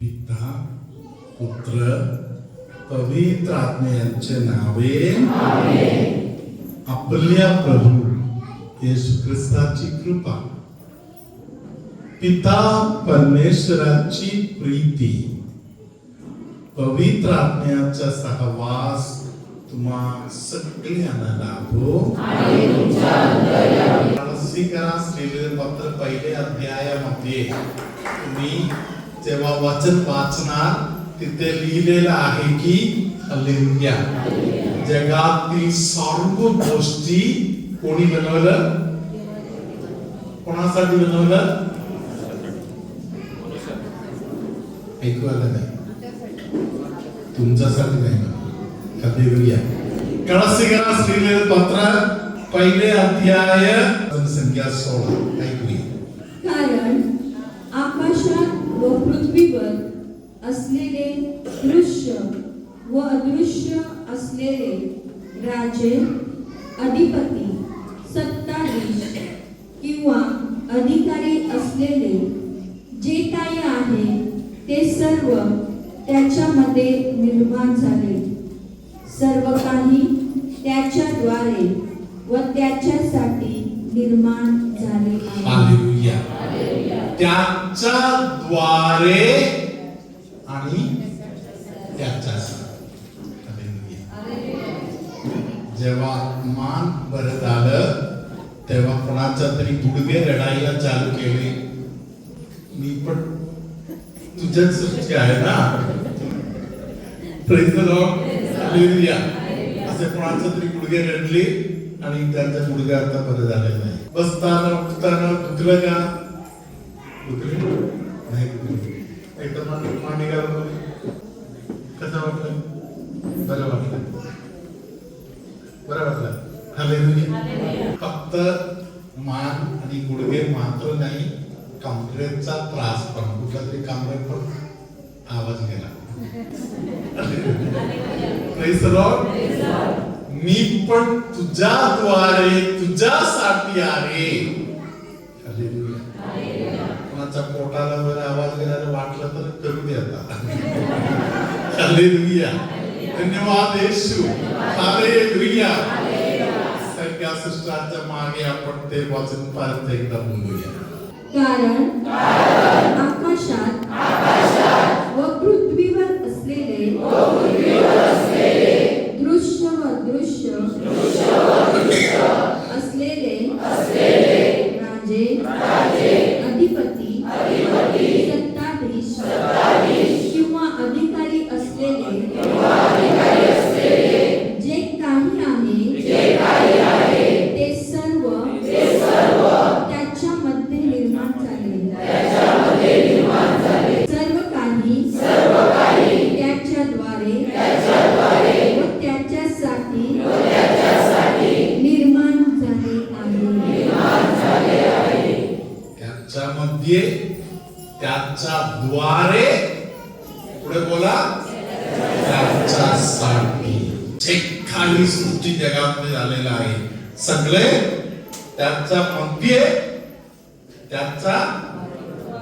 पिता पुत्र पवित्र आत्म्याचे नावे आपल्या प्रभू येशू ख्रिस्ताची कृपा पिता परमेश्वराची प्रीती पवित्र आत्म्याचा सहवास तुम्हा सगळ्यांना लाभो श्रीलेलं पत्र पहिले अध्यायामध्ये तुम्ही जेव्हा वचन वाचणार तिथे लिहिलेलं आहे की हालेलुया जगातील सर्व गोष्टी कोणी बनवलं कोणासाठी बनवलं ऐकू आलं नाही तुमच्यासाठी नाही हालेलुया कळसिकरास लिहिलेलं पत्र पहिले अध्याय संख्या 16 ऐकूया कारण आकाशात व पृथ्वीवर असलेले दृश्य व अदृश्य असलेले राजे अधिपती सत्ताधीश किंवा अधिकारी असलेले जे काही आहे ते सर्व त्याच्यामध्ये निर्माण झाले सर्व काही त्याच्याद्वारे व त्याच्यासाठी निर्माण झाले हालेलुया त्याच्या द्वारे आणि त्याच्यासाठी हालेलुया जेव्हा मान बरं झालं तेव्हा कोणाच्या तरी गुडघे रडायला चालू केले मी पण तुझ्याच सृष्टी आहे ना प्रेज द लॉर्ड हालेलुया असे कोणाच्या तरी गुडघे रडले आणि त्यांचा गुडघा आता बरं झालेला नाही बसताना उठताना दुखलं का दुखलं नाही दुखलं एकदम मांडी घालून कसं वाटलं बरं वाटलं बरं वाटलं हालेलुया फक्त मान आणि गुडघे मात्र नाही कमरेचा त्रास पण कुठला तरी कमरेत पण आवाज गेला प्रेज द लॉर्ड मी पण तुझ्याद्वारे तुझ्यासाठी आहे हालेलुया कोणाच्या पोटाला वर आवाज गेला वाटलं तर करू दे आता हालेलुया धन्यवाद येशू हालेलुया सगळ्या सृष्टीच्या मागे आपण ते वचन परत एकदा बोलूया कारण आकाशात व पृथ्वीवर असलेले दृश्य व अदृश्य असलेले राजे अधिपती सत्ताधीश किंवा अधिकारी असलेले जे काही आहे ते सर्व त्याच्यामध्ये निर्माण झाले सर्व काही त्याच्याद्वारे व त्याच्यासाठी निर्माण झाले आहे त्याच्यामध्ये त्याच्याद्वारे पुढे बोला त्याच्यासाठी जे काही सृष्टी जगामध्ये झालेलं आहे सगळे त्याच्यामध्ये त्याच्या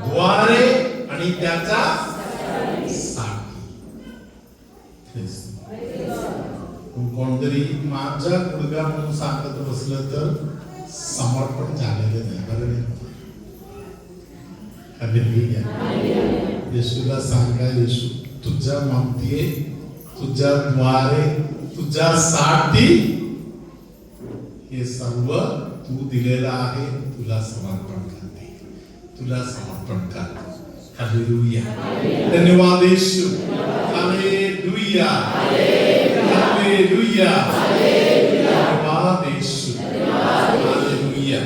द्वारे आणि त्याच्या कोणतरी माझा गुडघा म्हणून सांगत बसलं तर समर्पण झालेलं नाही बरं नाही हालेलुया येशूला सांगा येशू तुझ्या मध्ये तुझ्याद्वारे तुझ्यासाठी हे सर्व तू दिलेलं आहे तुला समर्पण करते तुला समर्पण करते हालेलुया धन्यवाद येशू हालेलुया हालेलुया धन्यवाद येशू हालेलुया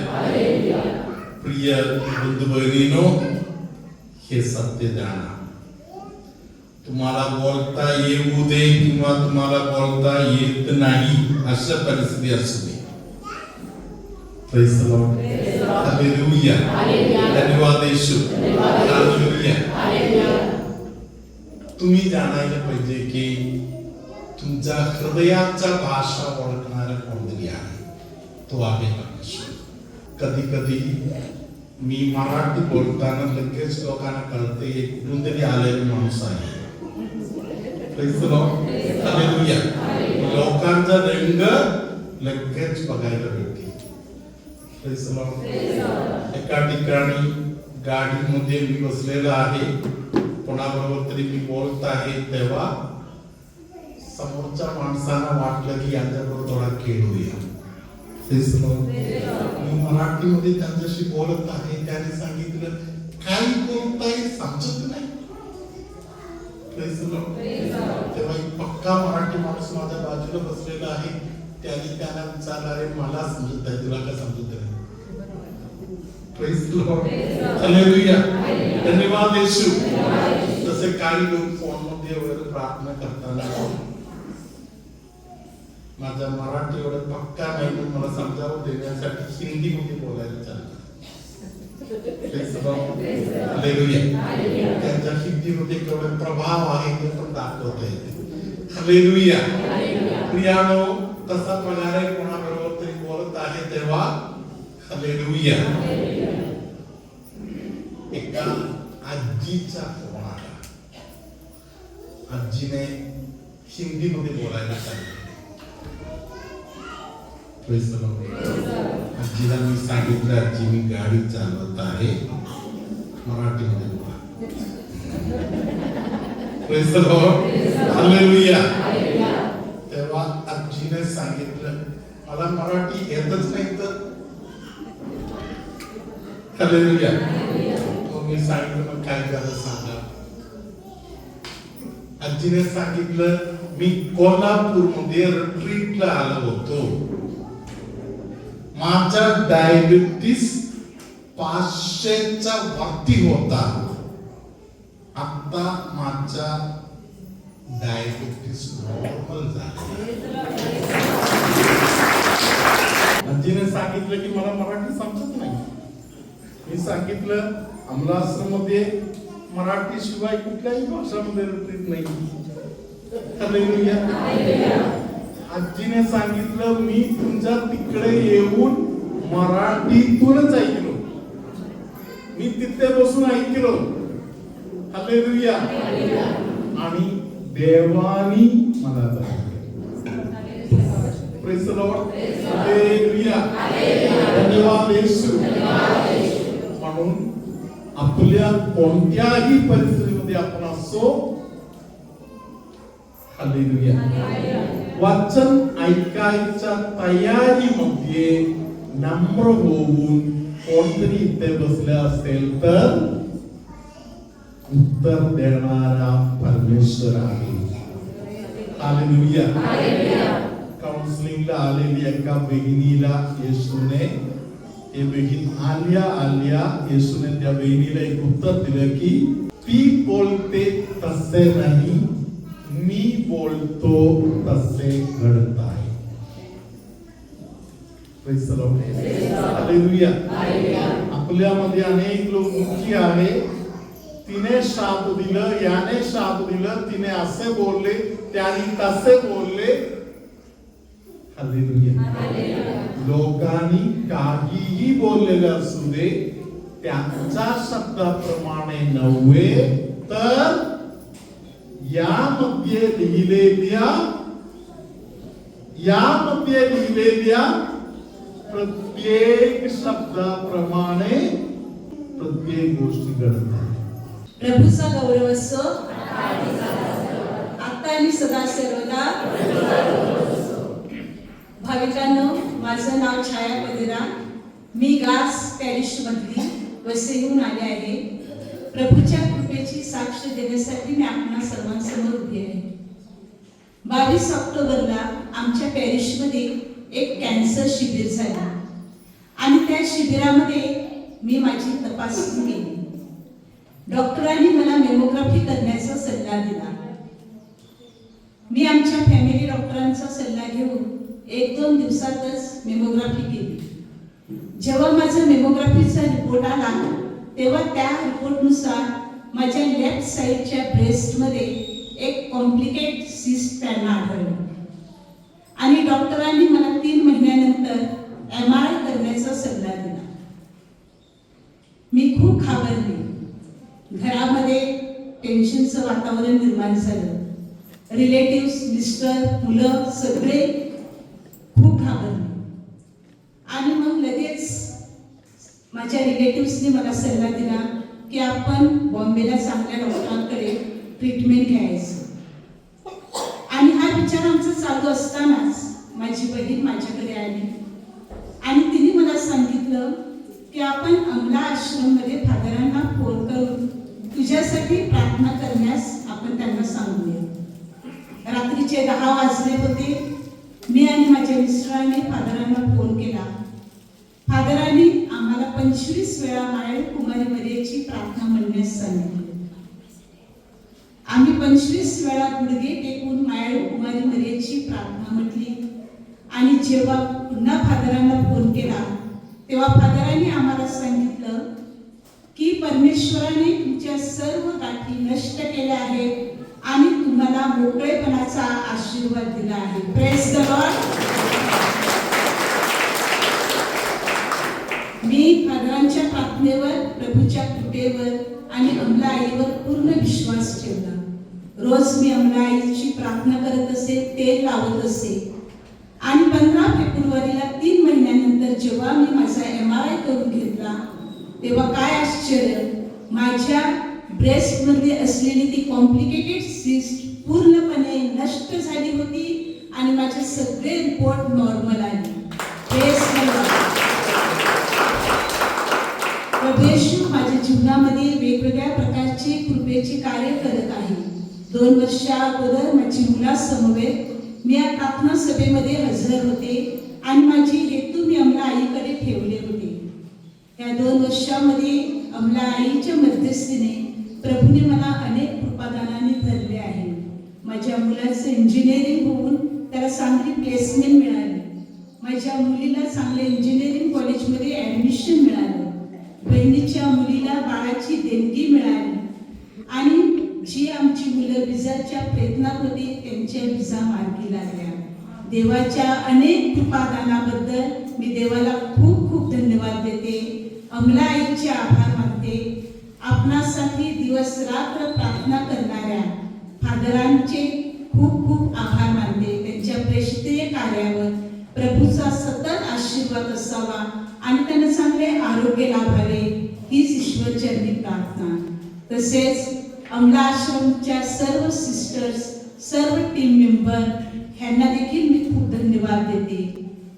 प्रिय बंधू भगिनीनो हे सत्य जाणा तुम्हाला बोलता येऊ दे किंवा तुम्हाला बोलता येत नाही अशा परिस्थिती असू दे प्रेज द लॉर्ड हालेलुया धन्यवाद येशू हालेलुया तुम्ही जाणायला पाहिजे की तुमच्या हृदयाचा भाषा ओळखणारा कोणतरी आहे तो आहे परमेश्वर कधी कधी मी मराठी बोलताना लगेच लोकांना कळते हे कुठून तरी आलेले माणूस आहे. Praise the Lord. Hallelujah. लोकांचा रंग लगेच बघायला भेटते. Praise the Lord. एका ठिकाणी गाडीमध्ये मी बसलेला आहे, कोणाबरोबर तरी मी बोलत आहे, तेव्हा समोरच्या माणसाला वाटलं की यांच्याबरोबर थोडा खेळूया. Praise the Lord. मी मराठीमध्ये त्यांच्याशी बोलत आहे, त्याने सांगितलं काय बोलताय समजत नाही. Praise the Lord. तेव्हा एक पक्का मराठी माणूस माझ्या बाजूला बसलेला आहे, त्याने त्याला विचारलं अरे मला समजत आहे, तुला काय समजत नाही? Praise the Lord. Hallelujah. धन्यवाद येशू. जसे काही लोक फोनमध्ये वगैरे प्रार्थना करताना माझा मराठी एवढं पक्का नाही, पण मला समजावून देण्यासाठी हिंदीमध्ये बोलायला चालतं. त्यांच्या हिंदीमध्ये केवढा प्रभाव आहे ते पण दाखवता येते. हालेलुया. प्रियानो, तसा प्रकारे कोणाबरोबर तरी बोलत आहे तेव्हा हालेलुया. एका आजीचा फोन आला. आजीने हिंदीमध्ये बोलायला सांगितलं. Praise the Lord. आजीला मी सांगितलं आजी मी गाडी चालवत आहे, मराठीमध्ये बोला. Praise the Lord. Hallelujah. तेव्हा आजीने सांगितलं मला मराठी येतच नाही तर. Hallelujah. मग मी सांगितलं मग काय झालं सांगा. आजीने सांगितलं मी कोल्हापूरमध्ये रिट्रीटला आलो होतो, माझा डायबिटीस 500च्या वरती होता, आता माझा डायबिटीस नॉर्मल झाला. आजीने सांगितलं की मला मराठी समजत नाही. मी सांगितलं अमलाश्रममध्ये मराठी शिवाय कुठल्याही भाषामध्ये रिट्रीट नाही. आजीने सांगितलं मी तुमच्या तिकडे येऊन मराठीतूनच ऐकलो, मी तिथे बसून ऐकलो. हालेलुया. आणि देवानी मला प्रेज द लॉर्ड. हालेलुया. धन्यवाद येशू. म्हणून आपल्या कोणत्याही परिस्थितीमध्ये आपण असो, हालेलुया, वचन ऐकायच्या तयारीमध्ये नम्र होऊन कोणतरी इथे बसले असेल तर उत्तर देणारा परमेश्वर आहे. हालेलुया. काउन्सिलिंगला आलेली एका बहिणीला येशूने, हे बहीण आल्या येशूने त्या बहिणीला एक उत्तर दिलं की ती बोलते तसे नाही, मी बोलतो तसे घडत आहे. Praise the Lord. हालेलुया. आपल्यामध्ये अनेक लोक मुखी आहे, तिने शाप दिलं, याने शाप दिलं, तिने असे बोलले, त्याने तसे बोलले. हालेलुया. लोकांनी काहीही बोललेलं असू दे, त्यांच्या शब्दाप्रमाणे नव्हे तर यामध्ये लिहिलेल्या प्रत्येक शब्दाप्रमाणे प्रत्येक गोष्टी घडतात. प्रभूचा गौरव असो आता आणि सदा सर्वदा. भाविकांनो, माझं नाव छाया पदेरा, मी गास पॅरिश मधली वसईहून आले आहे. प्रभूच्या कृपेची साक्ष देण्यासाठी मी आपणा सर्वांसमोर उभी आहे. 22 ऑक्टोबरला आमच्या पॅरिशमध्ये एक कॅन्सर शिबिर झाले आणि त्या शिबिरामध्ये मी माझी तपासणी केली. डॉक्टरांनी मला मेमोग्राफी करण्याचा सल्ला दिला. मी आमच्या फॅमिली डॉक्टरांचा सल्ला घेऊन 1-2 दिवसातच मेमोग्राफी केली. जेव्हा माझा मेमोग्राफीचा रिपोर्ट आला तेव्हा त्या रिपोर्टनुसार माझ्या लेफ्ट साईडच्या ब्रेस्टमध्ये एक कॉम्प्लिकेट सिस्ट त्यांना आढळलं आणि डॉक्टरांनी मला 3 महिन्यानंतर MRI करण्याचा सल्ला दिला. टेन्शनचं वातावरण निर्माण झालं. रिलेटिव्स, मिस्टर, मुलं सगळे खूप घाबरले. आणि मग लगेच माझ्या रिलेटिव्सने मला सल्ला दिला की आपण बॉम्बेला चांगल्या डॉक्टरांकडे ट्रीटमेंट घ्यायचं. आणि हा विचार आमचा चालू असतानाच माझी बहीण माझ्याकडे आली आणि तिने मला सांगितलं की आपण अमला आश्रममध्ये फादरांना फोन करून तुझ्यासाठी प्रार्थना करण्यास आपण त्यांना सांगूया. रात्रीचे 10 वाजले होते. मी आणि माझ्या मिस्टरांनी फादरांना फोन केला. फादरांनी आम्हाला 25 वेळा माय कुमारी मरियेची प्रार्थना म्हणण्यास सांगितले. आम्ही 25 वेळा गुडघे टेकून माय कुमारी मरियेची प्रार्थना म्हटली. आणि जेव्हा पुन्हा फादरांना फोन केला तेव्हा फादरांनी आम्हाला सांगितलं की परमेश्वराने तुमच्या सर्व गाठी नष्ट केल्या आहेत आणि तुम्हाला मोकळेपणाचा आशीर्वाद दिला आहे. Praise the Lord. मी फादरांच्या प्रार्थनेवर, प्रभूच्या कृपेवर आणि अमला आईवर पूर्ण विश्वास ठेवला. रोज मी अमला आईची प्रार्थना करत असे, तेल लावत असे. आणि 15 फेब्रुवारीला 3 महिन्यानंतर जेव्हा मी माझा MRI करून घेतला तेव्हा काय आश्चर्य, माझ्या ब्रेस्टमध्ये असलेली ती कॉम्प्लिकेटेड सिस्ट पूर्णपणे नष्ट झाली होती आणि माझे सगळे रिपोर्ट नॉर्मल आले. प्रभू येशू माझ्या जीवनामध्ये वेगवेगळ्या प्रकारची कृपेची कार्य करत आहे. 2 वर्षाअगोदर माझी मुलासमवेत मी या प्रार्थना सभेमध्ये हजर होते आणि माझी हेतू मी अमला आईकडे ठेवले होते. या 2 वर्षामध्ये अमला आईच्या मध्यस्थीने प्रभूने मला अनेक कृपादानाने भरले आहे. माझ्या मुलाचं इंजिनिअरिंग होऊन त्याला चांगली प्लेसमेंट मिळाली. माझ्या मुलीला चांगल्या इंजिनिअरिंग कॉलेजमध्ये ॲडमिशन मिळालं. बहिणीच्या मुलीला बाळाची देणगी मिळाली. आणि जी आमची मुलं विजाच्या प्रयत्नात होती त्यांच्या विजा मार्गी लागल्या. देवाच्या अनेक कृपादानाबद्दल मी देवाला खूप खूप धन्यवाद देते. अमला आईचे आभार मानते. आपणासाठी दिवस रात्र प्रार्थना करणाऱ्या फादरांचे खूप खूप आभार मानते. त्यांच्या प्रेषितीय कार्यावर प्रभूचा सतत आशीर्वाद असावा आणि त्यांना चांगले आरोग्य लाभावे हीच ईश्वरचरणी प्रार्थना. तसेच अमला आश्रमच्या सर्व सिस्टर्स, सर्व टीम मेंबर ह्यांना देखील मी खूप धन्यवाद देते.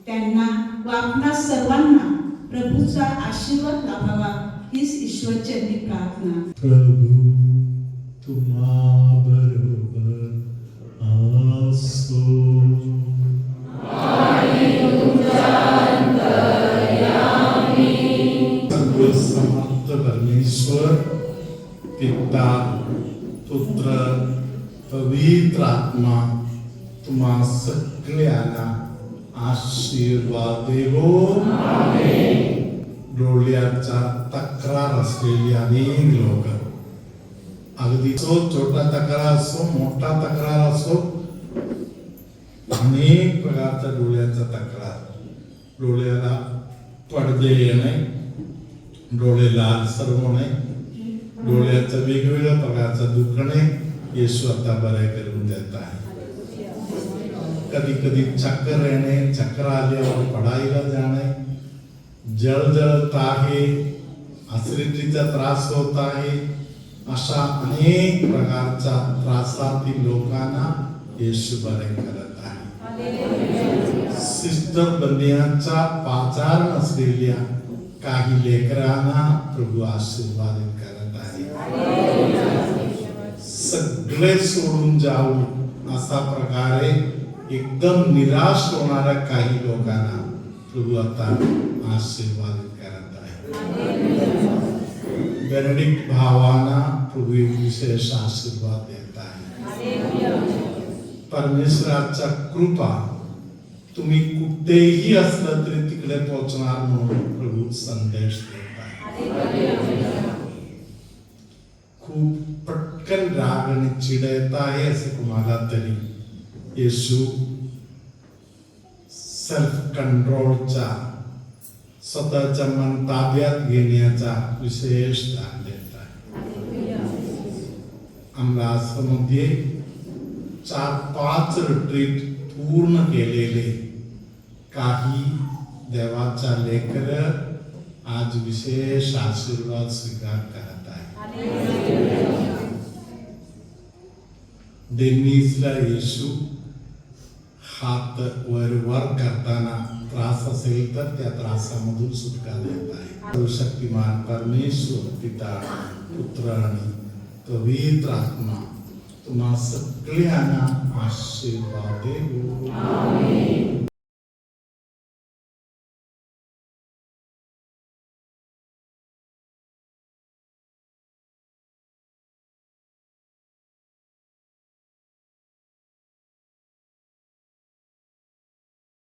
त्यांना व आपणा सर्वांना प्रभूचा आशीर्वाद लाभावा हीच ईश्वरचरणी प्रार्थना. प्रभू तुम्हा बरोबर असो. सर्वसमर्थ परमेश्वर पिता, पुत्र, पवित्र आत्मा तुम्हा सगळ्यांना आशीर्वाद देवो. डोळ्याचा तक्रार असलेली अनेक लोक, अगदी छोटा तक्रार असो, मोठा तक्रार असो, अनेक प्रकारचा डोळ्याचा तक्रार, डोळ्याला पडदे येणे, डोळे लालसर होणे, डोळ्याचं वेगवेगळ्या प्रकारचं दुखणे येशू आता बरे करून देत आहे. कधी कधी चक्कर येणे, चक्कर आल्यावर पडायला जाणे, जळजळत आहे, ऍसिडिटीचा त्रास होत आहे, अशा अनेक प्रकारच्या त्रासातील लोकांना येशू बरे करत आहे. सिस्टर बनण्याचा पाचार नसलेल्या काही लेकरांना प्रभू आशीर्वादित करत आहे. सगळे सोडून जाऊ असा प्रकारे एकदम निराश होणाऱ्या काही लोकांना प्रभू आता आशीर्वादित करत आहे. बेनेडिक्ट भावांना प्रभू विशेष आशीर्वाद देत आहे. परमेश्वराचा कृपा तुम्ही कुठेही असलं तरी तिकडे पोहोचणार म्हणून प्रभू संदेश देत आहे. खूप पटकन राग आणि चिड येत आहे असे तुम्हाला तरी येशू सेल्फ कंट्रोलचा, स्वतःच्या मन ताब्यात घेण्याचा विशेष दान देत आहे. अंदाजमध्ये 4-5 रिट्रीट पूर्ण केलेले काही देवाचा लेकर आज विशेष आशीर्वाद स्वीकार करत आहे. डेनिसला येशू हात वर करताना त्रास असेल तर त्या त्रासामधून सुटका देत आहे. शक्तिमान परमेश्वर पिता पुत्र आणि पवित्र आत्मा तुम्हा सगळ्यांना आशीर्वाद देवो.